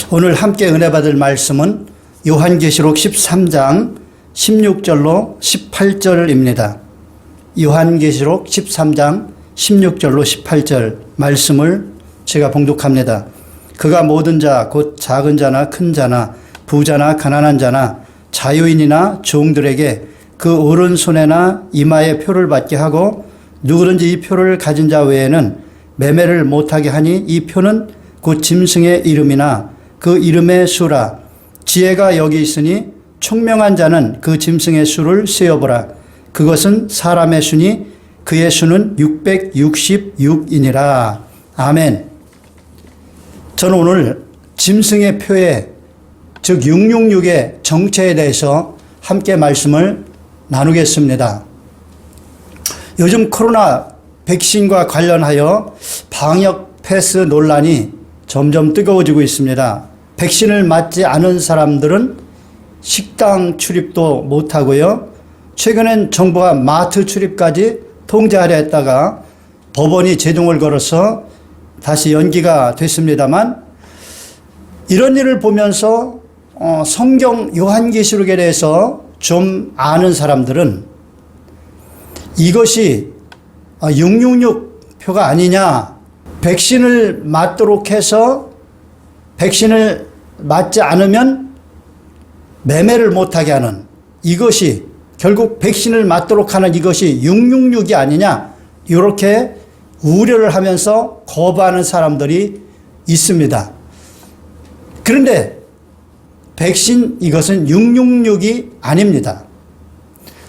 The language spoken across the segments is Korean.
오늘 함께 은혜 받을 말씀은 요한계시록 13장 16절로 18절입니다. 요한계시록 13장 16절로 18절 말씀을 제가 봉독합니다. 그가 모든 자 곧 작은 자나 큰 자나 부자나 가난한 자나 자유인이나 종들에게 그 오른손에나 이마에 표를 받게 하고 누구든지 이 표를 가진 자 외에는 매매를 못하게 하니 이 표는 곧 짐승의 이름이나 그 이름의 수라. 지혜가 여기 있으니 총명한 자는 그 짐승의 수를 세어보라. 그것은 사람의 수니 그의 수는 666이니라. 아멘. 저는 오늘 짐승의 표에 즉 666의 정체에 대해서 함께 말씀을 나누겠습니다. 요즘 코로나 백신과 관련하여 방역 패스 논란이 점점 뜨거워지고 있습니다. 백신을 맞지 않은 사람들은 식당 출입도 못하고요. 최근엔 정부가 마트 출입까지 통제하려 했다가 법원이 제동을 걸어서 다시 연기가 됐습니다만, 이런 일을 보면서 성경 요한계시록에 대해서 좀 아는 사람들은 이것이 666 표가 아니냐, 백신을 맞도록 해서 백신을 맞지 않으면 매매를 못하게 하는, 이것이 결국 백신을 맞도록 하는 이것이 666이 아니냐, 이렇게 우려를 하면서 거부하는 사람들이 있습니다. 그런데 백신 이것은 666이 아닙니다.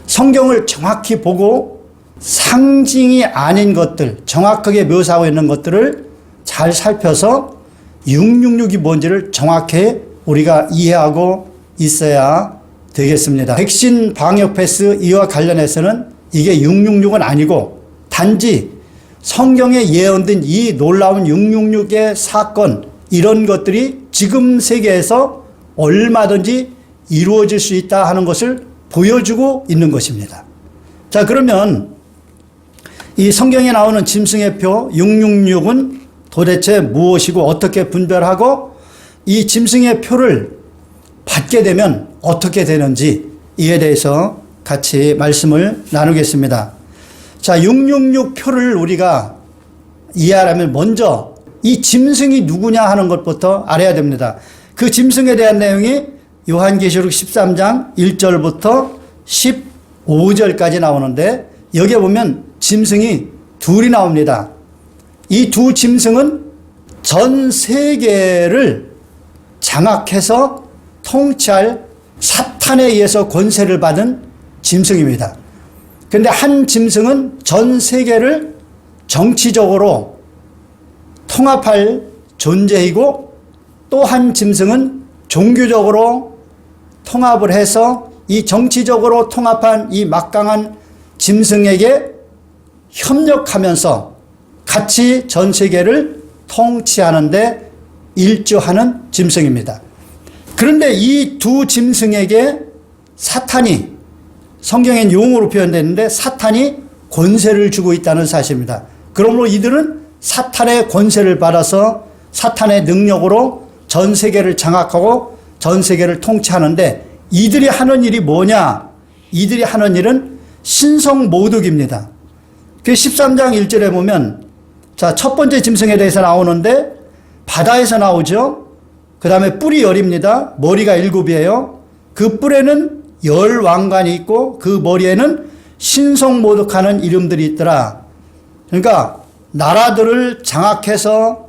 성경을 정확히 보고 상징이 아닌 것들, 정확하게 묘사하고 있는 것들을 잘 살펴서 666이 뭔지를 정확히 우리가 이해하고 있어야 되겠습니다. 백신 방역 패스 이와 관련해서는 이게 666은 아니고 단지 성경에 예언된 이 놀라운 666의 사건, 이런 것들이 지금 세계에서 얼마든지 이루어질 수 있다 하는 것을 보여주고 있는 것입니다. 자, 그러면 이 성경에 나오는 짐승의 표 666은 도대체 무엇이고 어떻게 분별하고 이 짐승의 표를 받게 되면 어떻게 되는지, 이에 대해서 같이 말씀을 나누겠습니다. 자, 666 표를 우리가 이해하려면 먼저 이 짐승이 누구냐 하는 것부터 알아야 됩니다. 그 짐승에 대한 내용이 요한계시록 13장 1절부터 15절까지 나오는데, 여기에 보면 짐승이 둘이 나옵니다. 이 두 짐승은 전 세계를 장악해서 통치할 사탄에 의해서 권세를 받은 짐승입니다. 그런데 한 짐승은 전 세계를 정치적으로 통합할 존재이고, 또 한 짐승은 종교적으로 통합을 해서 이 정치적으로 통합한 이 막강한 짐승에게 협력하면서 같이 전 세계를 통치하는데 일조하는 짐승입니다. 그런데 이 두 짐승에게 사탄이, 성경엔 용으로 표현되는데 사탄이 권세를 주고 있다는 사실입니다. 그러므로 이들은 사탄의 권세를 받아서 사탄의 능력으로 전 세계를 장악하고 전 세계를 통치하는데, 이들이 하는 일이 뭐냐? 이들이 하는 일은 신성모독입니다. 그 13장 1절에 보면, 자, 첫 번째 짐승에 대해서 나오는데 바다에서 나오죠. 그 다음에 뿔이 10입니다. 머리가 7이에요. 그 뿔에는 10 왕관이 있고 그 머리에는 신성모독하는 이름들이 있더라. 그러니까 나라들을 장악해서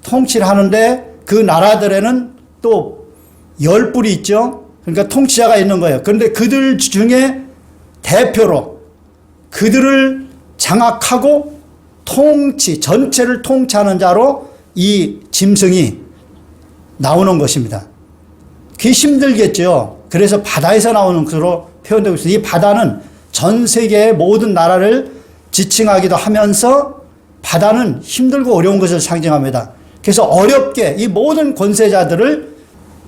통치를 하는데 그 나라들에는 또 10뿔이 있죠. 그러니까 통치자가 있는 거예요. 그런데 그들 중에 대표로 그들을 장악하고 전체를 통치하는 자로 이 짐승이 나오는 것입니다. 그게 힘들겠죠. 그래서 바다에서 나오는 것으로 표현되고 있어요. 이 바다는 전 세계의 모든 나라를 지칭하기도 하면서 바다는 힘들고 어려운 것을 상징합니다. 그래서 어렵게 이 모든 권세자들을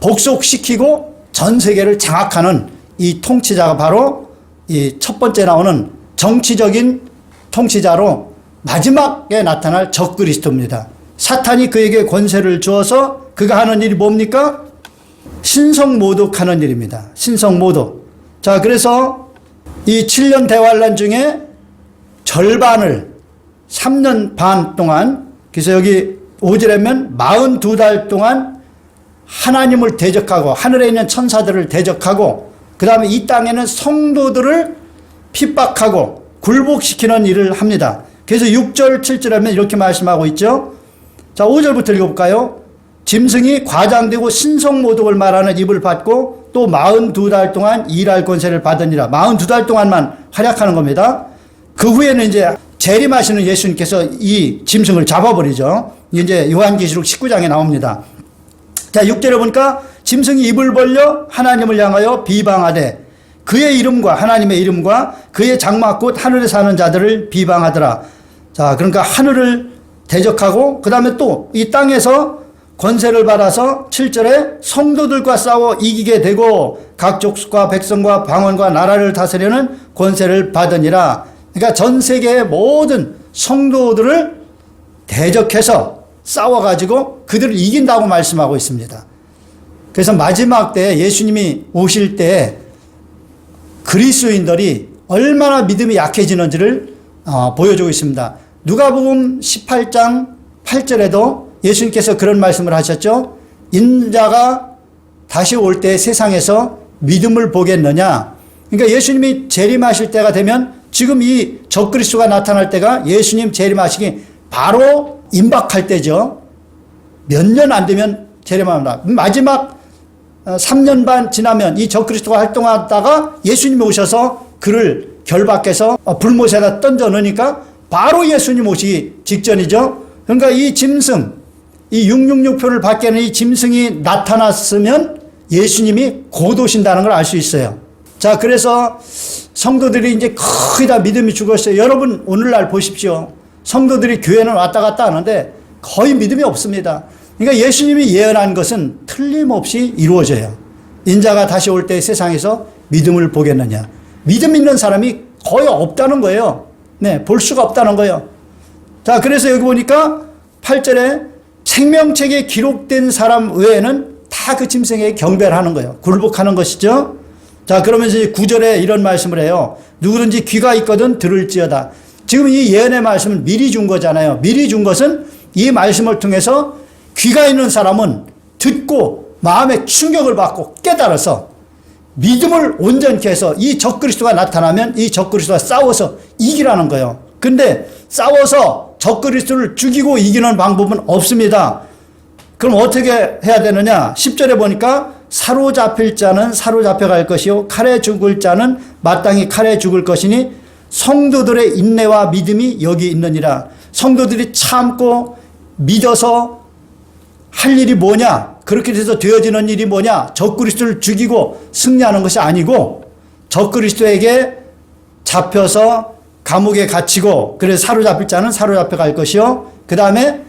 복속시키고 전 세계를 장악하는 이 통치자가 바로 이 첫 번째 나오는 정치적인 통치자로 마지막에 나타날 적그리스도입니다. 사탄이 그에게 권세를 주어서 그가 하는 일이 뭡니까? 신성모독하는 일입니다. 신성모독. 자, 그래서 이 7년 대환란 중에 절반을 3년 반 동안, 그래서 여기 5절에면 42달 동안 하나님을 대적하고 하늘에 있는 천사들을 대적하고 그 다음에 이 땅에는 성도들을 핍박하고 굴복시키는 일을 합니다. 그래서 6절 7절에 이렇게 말씀하고 있죠. 자, 5절부터 읽어볼까요? 짐승이 과장되고 신성모독을 말하는 입을 받고 또 42달 동안 일할 권세를 받으니라. 42달 동안만 활약하는 겁니다. 그 후에는 이제 재림하시는 예수님께서 이 짐승을 잡아버리죠. 이제 요한계시록 19장에 나옵니다. 자, 6절에 보니까 짐승이 입을 벌려 하나님을 향하여 비방하되 그의 이름과 하나님의 이름과 그의 장막 곧 하늘에 사는 자들을 비방하더라. 자, 그러니까 하늘을 대적하고 그 다음에 또 이 땅에서 권세를 받아서 7절에 성도들과 싸워 이기게 되고 각 족속과 백성과 방언과 나라를 다스리는 권세를 받으니라. 그러니까 전 세계의 모든 성도들을 대적해서 싸워가지고 그들을 이긴다고 말씀하고 있습니다. 그래서 마지막 때 예수님이 오실 때 그리스도인들이 얼마나 믿음이 약해지는지를 보여주고 있습니다. 누가복음 18장 8절에도 예수님께서 그런 말씀을 하셨죠. 인자가 다시 올 때 세상에서 믿음을 보겠느냐. 그러니까 예수님이 재림하실 때가 되면 지금 이 적그리스도가 나타날 때가 예수님 재림하시기 바로 임박할 때죠. 몇 년 안 되면 재림합니다. 마지막 3년 반 지나면 이 적그리스도가 활동하다가 예수님이 오셔서 그를 결박해서 불못에다 던져 넣으니까 바로 예수님 오시기 직전이죠. 그러니까 이 짐승, 이 666표를 받게 하는 이 짐승이 나타났으면 예수님이 곧 오신다는 걸 알 수 있어요. 자, 그래서 성도들이 이제 거의 다 믿음이 죽었어요. 여러분 오늘날 보십시오. 성도들이 교회는 왔다 갔다 하는데 거의 믿음이 없습니다. 그러니까 예수님이 예언한 것은 틀림없이 이루어져요. 인자가 다시 올 때 세상에서 믿음을 보겠느냐. 믿음 있는 사람이 거의 없다는 거예요. 네, 볼 수가 없다는 거예요. 자, 그래서 여기 보니까 8절에 생명책에 기록된 사람 외에는 다 그 짐승에게 경배를 하는 거예요. 굴복하는 것이죠. 자, 그러면서 9절에 이런 말씀을 해요. 누구든지 귀가 있거든 들을지어다. 지금 이 예언의 말씀은 미리 준 거잖아요. 미리 준 것은 이 말씀을 통해서 귀가 있는 사람은 듣고 마음에 충격을 받고 깨달아서 믿음을 온전케 해서 이 적그리스도가 나타나면 이 적그리스도와 싸워서 이기라는 거예요. 근데 싸워서 적그리스도를 죽이고 이기는 방법은 없습니다. 그럼 어떻게 해야 되느냐? 10절에 보니까 사로잡힐 자는 사로잡혀갈 것이요 칼에 죽을 자는 마땅히 칼에 죽을 것이니 성도들의 인내와 믿음이 여기 있느니라. 성도들이 참고 믿어서 할 일이 뭐냐? 그렇게 돼서 되어지는 일이 뭐냐? 적그리스도를 죽이고 승리하는 것이 아니고 적그리스도에게 잡혀서 감옥에 갇히고 그래서 사로잡힐 자는 사로잡혀갈 것이요 그 다음에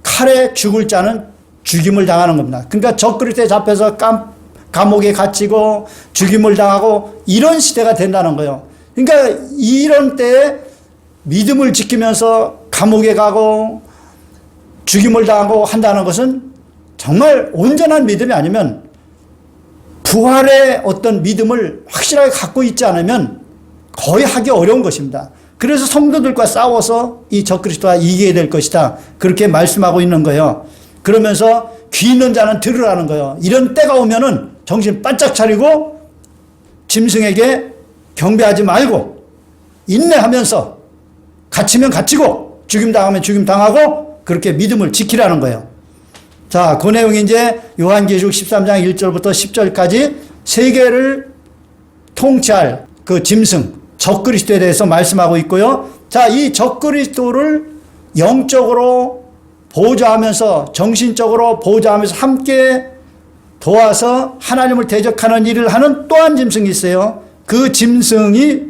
칼에 죽을 자는 죽임을 당하는 겁니다. 그러니까 적그리스도에 잡혀서 감옥에 갇히고 죽임을 당하고 이런 시대가 된다는 거예요. 그러니까 이런 때에 믿음을 지키면서 감옥에 가고 죽임을 당하고 한다는 것은 정말 온전한 믿음이 아니면 부활의 어떤 믿음을 확실하게 갖고 있지 않으면 거의 하기 어려운 것입니다. 그래서 성도들과 싸워서 이 적그리스도와 이기게 될 것이다. 그렇게 말씀하고 있는 거예요. 그러면서 귀 있는 자는 들으라는 거예요. 이런 때가 오면은 정신 바짝 차리고 짐승에게 경배하지 말고 인내하면서 갇히면 갇히고 죽임 당하면 죽임 당하고 그렇게 믿음을 지키라는 거예요. 자, 그 내용이 이제 요한계시록 13장 1절부터 10절까지 세계를 통치할 그 짐승 적그리스도에 대해서 말씀하고 있고요. 자, 이 적그리스도를 영적으로 보호자하면서 정신적으로 보호자하면서 함께 도와서 하나님을 대적하는 일을 하는 또 한 짐승이 있어요. 그 짐승이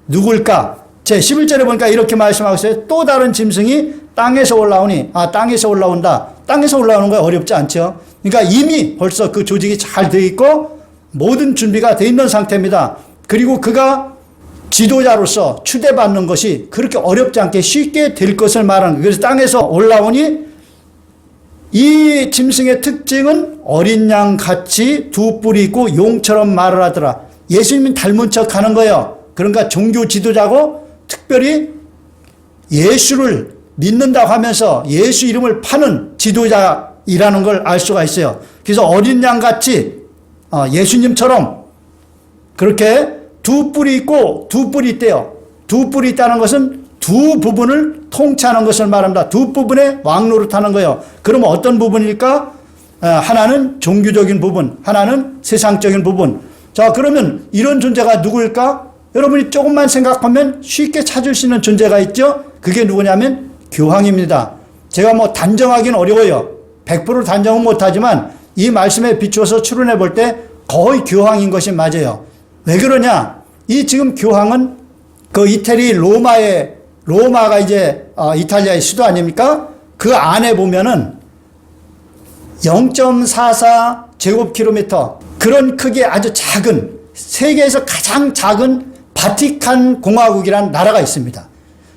누굴까? 제 11절에 보니까 이렇게 말씀하고 있어요. 또 다른 짐승이 땅에서 올라오니, 땅에서 올라온다. 땅에서 올라오는 거 어렵지 않죠. 그러니까 이미 벌써 그 조직이 잘 되어 있고 모든 준비가 되어 있는 상태입니다. 그리고 그가 지도자로서 추대받는 것이 그렇게 어렵지 않게 쉽게 될 것을 말하는 거예요. 그래서 땅에서 올라오니 이 짐승의 특징은 어린 양 같이 두 뿔이 있고 용처럼 말을 하더라. 예수님이 닮은 척 하는 거예요. 그러니까 종교 지도자고 특별히 예수를 믿는다고 하면서 예수 이름을 파는 지도자이라는 걸 알 수가 있어요. 그래서 어린 양 같이 예수님처럼 그렇게 두 뿔이 있고 두 뿔이 있대요. 두 뿔이 있다는 것은 두 부분을 통치하는 것을 말합니다. 두 부분의 왕노릇하는 거예요. 그러면 어떤 부분일까? 하나는 종교적인 부분, 하나는 세상적인 부분. 자, 그러면 이런 존재가 누구일까? 여러분이 조금만 생각하면 쉽게 찾을 수 있는 존재가 있죠? 그게 누구냐면 교황입니다. 제가 뭐 단정하기는 어려워요. 100% 단정은 못하지만 이 말씀에 비추어서 추론해 볼 때 거의 교황인 것이 맞아요. 왜 그러냐? 이 지금 교황은 그 이태리 로마가 이제 이탈리아의 수도 아닙니까? 그 안에 보면은 0.44 제곱킬로미터 그런 크기의 아주 작은 세계에서 가장 작은 바티칸 공화국이라는 나라가 있습니다.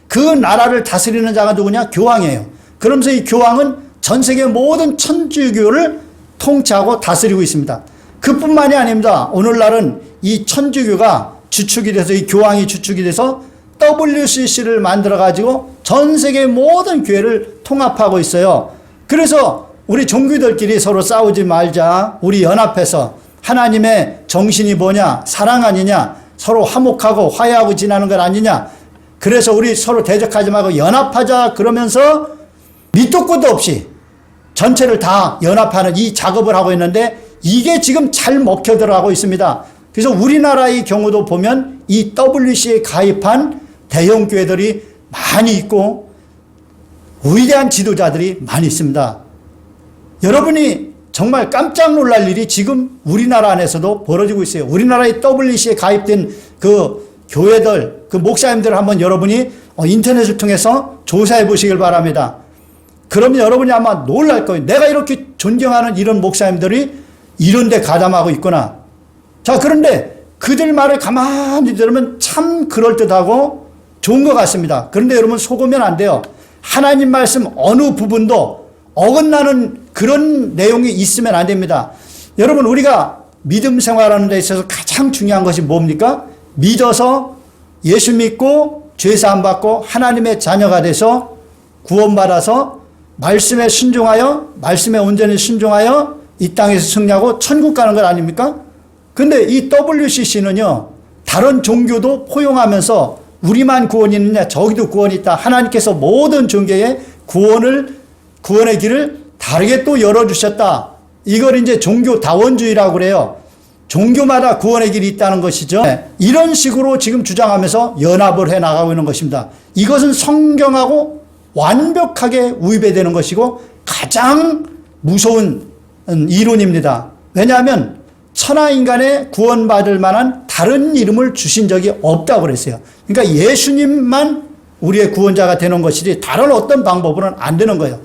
그 나라를 다스리는 자가 누구냐? 교황이에요. 그러면서 이 교황은 전 세계 모든 천주교를 통치하고 다스리고 있습니다. 그뿐만이 아닙니다. 오늘날은 이 천주교가 주축이 돼서 이 교황이 주축이 돼서 WCC를 만들어 가지고 전 세계 모든 교회를 통합하고 있어요. 그래서 우리 종교들끼리 서로 싸우지 말자. 우리 연합해서 하나님의 정신이 뭐냐? 사랑 아니냐? 서로 화목하고 화해하고 지나는 것 아니냐? 그래서 우리 서로 대적하지 말고 연합하자. 그러면서 밑도 끝도 없이 전체를 다 연합하는 이 작업을 하고 있는데 이게 지금 잘 먹혀 들어가고 있습니다. 그래서 우리나라의 경우도 보면 이 WC에 가입한 대형 교회들이 많이 있고 위대한 지도자들이 많이 있습니다. 여러분이 정말 깜짝 놀랄 일이 지금 우리나라 안에서도 벌어지고 있어요. 우리나라의 WC에 가입된 그 교회들, 그 목사님들을 한번 여러분이 인터넷을 통해서 조사해 보시길 바랍니다. 그러면 여러분이 아마 놀랄 거예요. 내가 이렇게 존경하는 이런 목사님들이 이런 데 가담하고 있구나. 자, 그런데 그들 말을 가만히 들으면 참 그럴듯하고 좋은 것 같습니다. 그런데 여러분 속으면 안 돼요. 하나님 말씀 어느 부분도 어긋나는 그런 내용이 있으면 안 됩니다. 여러분 우리가 믿음 생활하는 데 있어서 가장 중요한 것이 뭡니까? 믿어서 예수 믿고 죄사함 받고 하나님의 자녀가 돼서 구원받아서 말씀에 순종하여 말씀에 온전히 순종하여 이 땅에서 승리하고 천국 가는 것 아닙니까? 근데 이 WCC는요 다른 종교도 포용하면서 우리만 구원이 있느냐? 저기도 구원이 있다. 하나님께서 모든 종교에 구원의 길을 다르게 또 열어주셨다. 이걸 이제 종교다원주의라고 그래요. 종교마다 구원의 길이 있다는 것이죠. 이런 식으로 지금 주장하면서 연합을 해 나가고 있는 것입니다. 이것은 성경하고 완벽하게 위배되는 것이고 가장 무서운 이론입니다. 왜냐하면 천하인간에 구원받을 만한 다른 이름을 주신 적이 없다고 그랬어요. 그러니까 예수님만 우리의 구원자가 되는 것이지 다른 어떤 방법으로는 안 되는 거예요.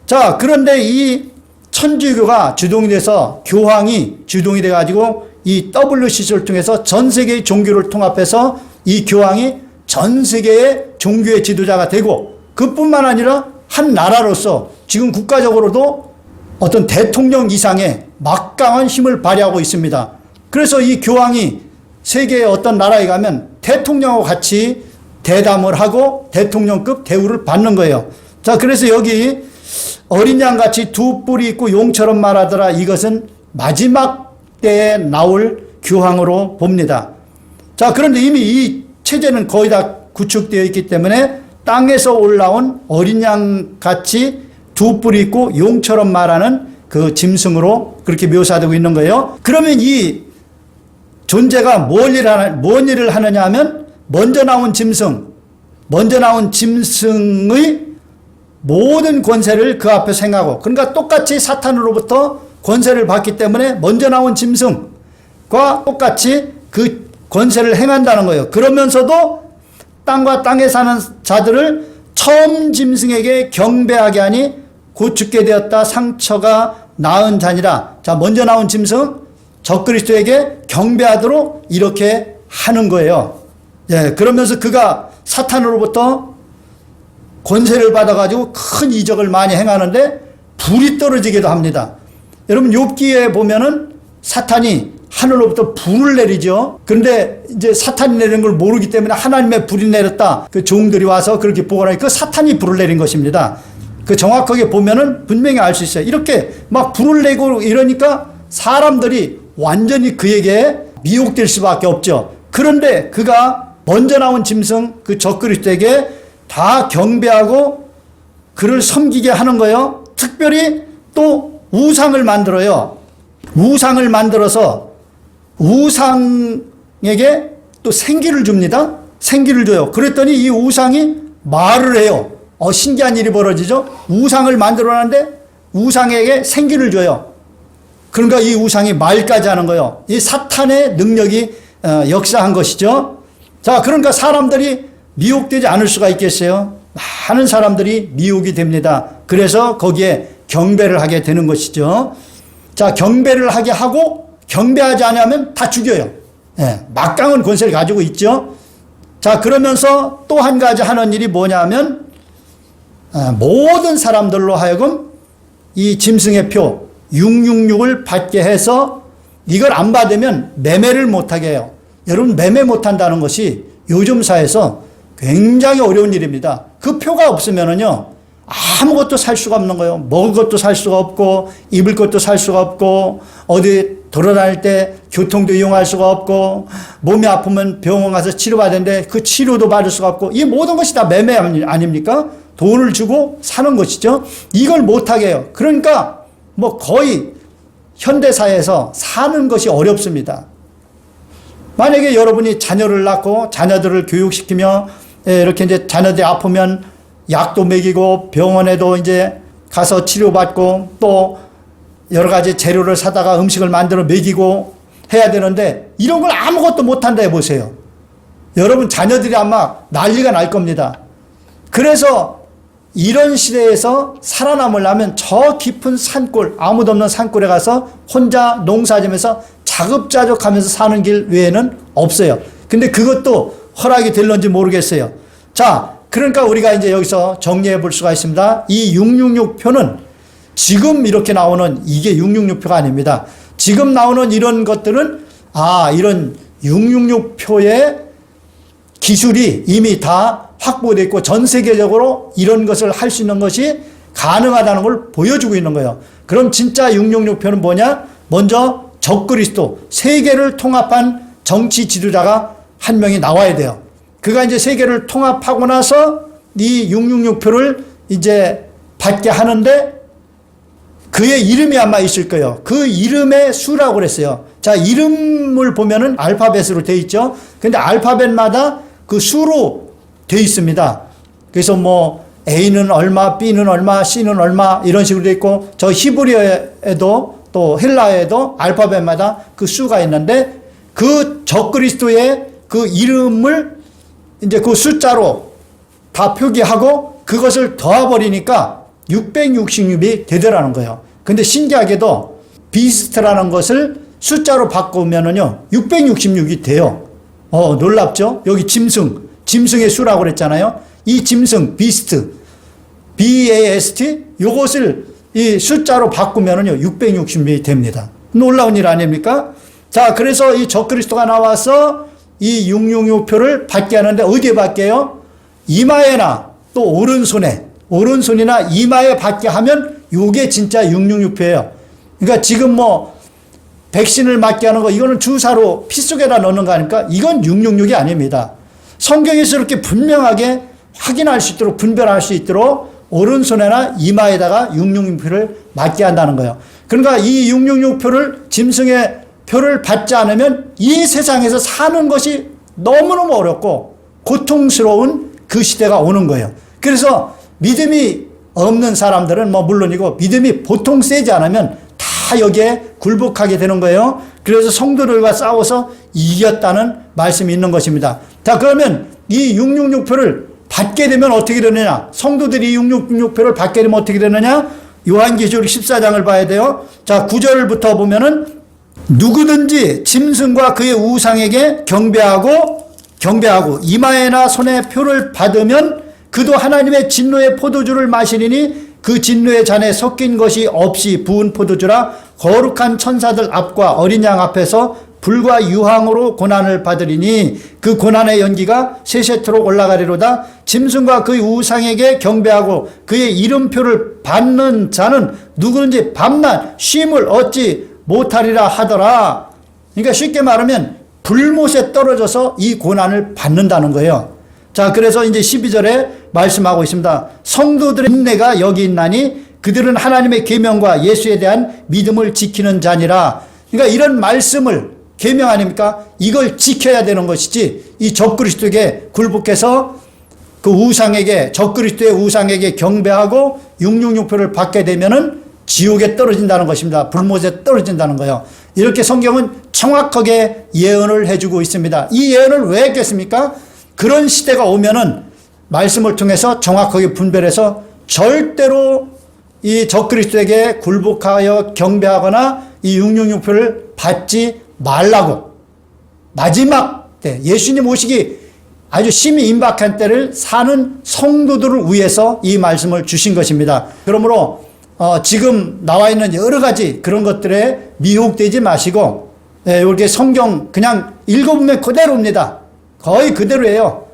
자, 그런데 이 천주교가 주동이 돼서 교황이 주동이 돼가지고 이 WCC를 통해서 전 세계의 종교를 통합해서 이 교황이 전 세계의 종교의 지도자가 되고 그뿐만 아니라 한 나라로서 지금 국가적으로도 어떤 대통령 이상의 막강한 힘을 발휘하고 있습니다. 그래서 이 교황이 세계의 어떤 나라에 가면 대통령과 같이 대담을 하고 대통령급 대우를 받는 거예요. 자, 그래서 여기 어린 양같이 두 뿔이 있고 용처럼 말하더라. 이것은 마지막 때에 나올 교황으로 봅니다. 자, 그런데 이미 이 체제는 거의 다 구축되어 있기 때문에 땅에서 올라온 어린 양같이 두 뿔이 있고 용처럼 말하는 그 짐승으로 그렇게 묘사되고 있는 거예요. 그러면 이 존재가 뭔 일을 하느냐 하면 먼저 나온 짐승의 모든 권세를 그 앞에 행하고, 그러니까 똑같이 사탄으로부터 권세를 받기 때문에 먼저 나온 짐승과 똑같이 그 권세를 행한다는 거예요. 그러면서도 땅과 땅에 사는 자들을 처음 짐승에게 경배하게 하니 곧 죽게 되었다. 상처가 나은 자니라. 자, 먼저 나온 짐승 적그리스도에게 경배하도록 이렇게 하는 거예요. 예, 그러면서 그가 사탄으로부터 권세를 받아가지고 큰 이적을 많이 행하는데 불이 떨어지기도 합니다. 여러분 욥기에 보면은 사탄이 하늘로부터 불을 내리죠. 그런데 이제 사탄이 내리는 걸 모르기 때문에 하나님의 불이 내렸다. 그 종들이 와서 그렇게 보고나니 그 사탄이 불을 내린 것입니다. 그 정확하게 보면은 분명히 알 수 있어요. 이렇게 막 불을 내고 이러니까 사람들이 완전히 그에게 미혹될 수밖에 없죠. 그런데 그가 먼저 나온 짐승 그 적그리스도에게 다 경배하고 그를 섬기게 하는 거예요. 특별히 또 우상을 만들어요. 우상을 만들어서 우상에게 또 생기를 줍니다. 생기를 줘요. 그랬더니 이 우상이 말을 해요. 신기한 일이 벌어지죠. 우상을 만들어놨는데 우상에게 생기를 줘요. 그러니까 이 우상이 말까지 하는 거예요. 이 사탄의 능력이 역사한 것이죠. 자, 그러니까 사람들이 미혹되지 않을 수가 있겠어요. 많은 사람들이 미혹이 됩니다. 그래서 거기에 경배를 하게 되는 것이죠. 자, 경배를 하게 하고 경배하지 않으면 다 죽여요. 막강한 권세를 가지고 있죠. 자, 그러면서 또 한 가지 하는 일이 뭐냐면 모든 사람들로 하여금 이 짐승의 표 666을 받게 해서 이걸 안 받으면 매매를 못하게 해요. 여러분 매매 못한다는 것이 요즘 사회에서 굉장히 어려운 일입니다. 그 표가 없으면은요 아무것도 살 수가 없는 거예요. 먹을 것도 살 수가 없고 입을 것도 살 수가 없고 어디 돌아다닐 때 교통도 이용할 수가 없고 몸이 아프면 병원 가서 치료받는데 그 치료도 받을 수가 없고 이 모든 것이 다 매매 아닙니까? 돈을 주고 사는 것이죠. 이걸 못하게 해요. 그러니까 뭐 거의 현대사회에서 사는 것이 어렵습니다. 만약에 여러분이 자녀를 낳고 자녀들을 교육시키며 이렇게 이제 자녀들이 아프면 약도 먹이고 병원에도 이제 가서 치료받고 또 여러 가지 재료를 사다가 음식을 만들어 먹이고 해야 되는데 이런 걸 아무것도 못한다 해보세요. 여러분 자녀들이 아마 난리가 날 겁니다. 그래서 이런 시대에서 살아남으려면 저 깊은 산골 아무도 없는 산골에 가서 혼자 농사지면서 자급자족하면서 사는 길 외에는 없어요. 근데 그것도 허락이 될런지 모르겠어요. 자, 그러니까 우리가 이제 여기서 정리해 볼 수가 있습니다. 이 666표는 지금 이렇게 나오는 이게 666표가 아닙니다. 지금 나오는 이런 것들은 이런 666표의 기술이 이미 다 확보되어 있고 전 세계적으로 이런 것을 할 수 있는 것이 가능하다는 걸 보여주고 있는 거예요. 그럼 진짜 666표는 뭐냐? 먼저 적그리스도 세계를 통합한 정치 지도자가 한 명이 나와야 돼요. 그가 이제 세계를 통합하고 나서 이 666표를 이제 받게 하는데 그의 이름이 아마 있을 거예요. 그 이름의 수라고 그랬어요. 자, 이름을 보면은 알파벳으로 되어 있죠. 근데 알파벳마다 그 수로 되어 있습니다. 그래서 뭐 A는 얼마, B는 얼마, C는 얼마 이런 식으로 되어 있고 저 히브리어에도 또 헬라어에도 알파벳마다 그 수가 있는데 그 적그리스도의 그 이름을 이제 그 숫자로 다 표기하고 그것을 더해버리니까 666이 되더라는 거예요. 근데 신기하게도 비스트라는 것을 숫자로 바꾸면은요 666이 돼요. 놀랍죠? 여기 짐승의 수라고 그랬잖아요. 이 짐승 비스트 BAST 요것을 이 숫자로 바꾸면은요 666이 됩니다. 놀라운 일 아닙니까? 자, 그래서 이 적그리스도가 나와서 이 666표를 받게 하는데 어디에 받게요? 이마에나 또 오른손이나 이마에 받게 하면 이게 진짜 666표예요. 그러니까 지금 뭐 백신을 맞게 하는 거 이거는 주사로 피 속에다 넣는 거 아닙니까? 이건 666이 아닙니다. 성경에서 이렇게 분명하게 확인할 수 있도록 분별할 수 있도록 오른손에나 이마에다가 666표를 맞게 한다는 거예요. 그러니까 이 666표를 짐승의 표를 받지 않으면 이 세상에서 사는 것이 너무너무 어렵고 고통스러운 그 시대가 오는 거예요. 그래서 믿음이 없는 사람들은 뭐 물론이고 믿음이 보통 세지 않으면 다 여기에 굴복하게 되는 거예요. 그래서 성도들과 싸워서 이겼다는 말씀이 있는 것입니다. 자, 그러면 이 666표를 받게 되면 어떻게 되느냐? 성도들이 666표를 받게 되면 어떻게 되느냐? 요한계시록 14장을 봐야 돼요. 자, 9절부터 보면은 누구든지 짐승과 그의 우상에게 경배하고 이마에나 손에 표를 받으면 그도 하나님의 진노의 포도주를 마시리니 그 진노의 잔에 섞인 것이 없이 부은 포도주라 거룩한 천사들 앞과 어린 양 앞에서 불과 유황으로 고난을 받으리니 그 고난의 연기가 세세토록 올라가리로다. 짐승과 그의 우상에게 경배하고 그의 이름표를 받는 자는 누구든지 밤낮 쉼을 얻지 못하리라 하더라. 그러니까 쉽게 말하면 불못에 떨어져서 이 고난을 받는다는 거예요. 자, 그래서 이제 12절에 말씀하고 있습니다. 성도들의 인내가 여기 있나니 그들은 하나님의 계명과 예수에 대한 믿음을 지키는 자니라. 그러니까 이런 말씀을 계명 아닙니까? 이걸 지켜야 되는 것이지 이 적그리스도에게 굴복해서 그 우상에게 적그리스도의 우상에게 경배하고 666표를 받게 되면은 지옥에 떨어진다는 것입니다. 불못에 떨어진다는 거예요. 이렇게 성경은 정확하게 예언을 해주고 있습니다. 이 예언을 왜 했겠습니까? 그런 시대가 오면은 말씀을 통해서 정확하게 분별해서 절대로 이 적그리스도에게 굴복하여 경배하거나 이 666표를 받지 말라고 마지막 때 예수님 오시기 아주 심히 임박한 때를 사는 성도들을 위해서 이 말씀을 주신 것입니다. 그러므로 지금 나와 있는 여러 가지 그런 것들에 미혹되지 마시고 이렇게 성경 그냥 읽어보면 그대로입니다. 거의 그대로예요.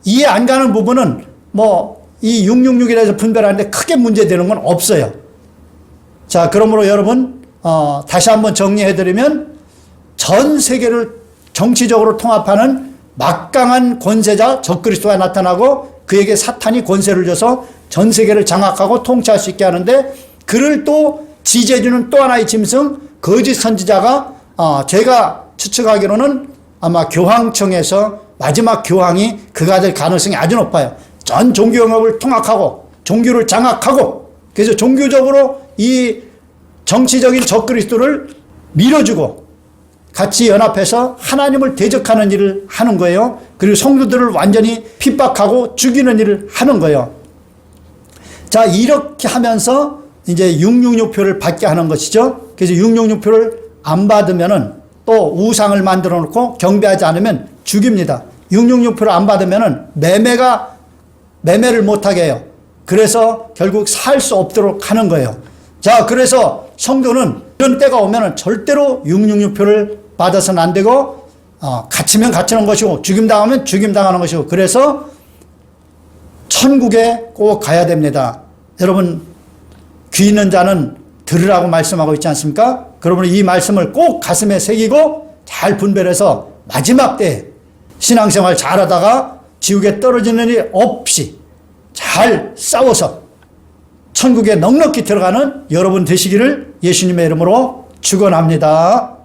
이해 안 가는 부분은 이 666이라서 분별하는데 크게 문제되는 건 없어요. 자, 그러므로 여러분 다시 한번 정리해드리면 전 세계를 정치적으로 통합하는 막강한 권세자 적그리스도가 나타나고 그에게 사탄이 권세를 줘서 전 세계를 장악하고 통치할 수 있게 하는데 그를 또 지지해주는 또 하나의 짐승 거짓 선지자가 제가 추측하기로는 아마 교황청에서 마지막 교황이 그가 될 가능성이 아주 높아요. 전 종교 영역을 통합하고 종교를 장악하고 그래서 종교적으로 이 정치적인 적그리스도를 밀어주고 같이 연합해서 하나님을 대적하는 일을 하는 거예요. 그리고 성도들을 완전히 핍박하고 죽이는 일을 하는 거예요. 자, 이렇게 하면서 이제 666표를 받게 하는 것이죠. 그래서 666표를 안 받으면은 또 우상을 만들어 놓고 경배하지 않으면 죽입니다. 666표를 안 받으면은 매매를 못하게 해요. 그래서 결국 살 수 없도록 하는 거예요. 자, 그래서 성도는 이런 때가 오면은 절대로 666표를 받아서는 안 되고, 갇히면 갇히는 것이고, 죽임당하면 죽임당하는 것이고, 그래서 천국에 꼭 가야 됩니다. 여러분, 귀 있는 자는 들으라고 말씀하고 있지 않습니까? 그러면 이 말씀을 꼭 가슴에 새기고 잘 분별해서 마지막 때에 신앙생활 잘하다가 지옥에 떨어지는 일 없이 잘 싸워서 천국에 넉넉히 들어가는 여러분 되시기를 예수님의 이름으로 축원합니다.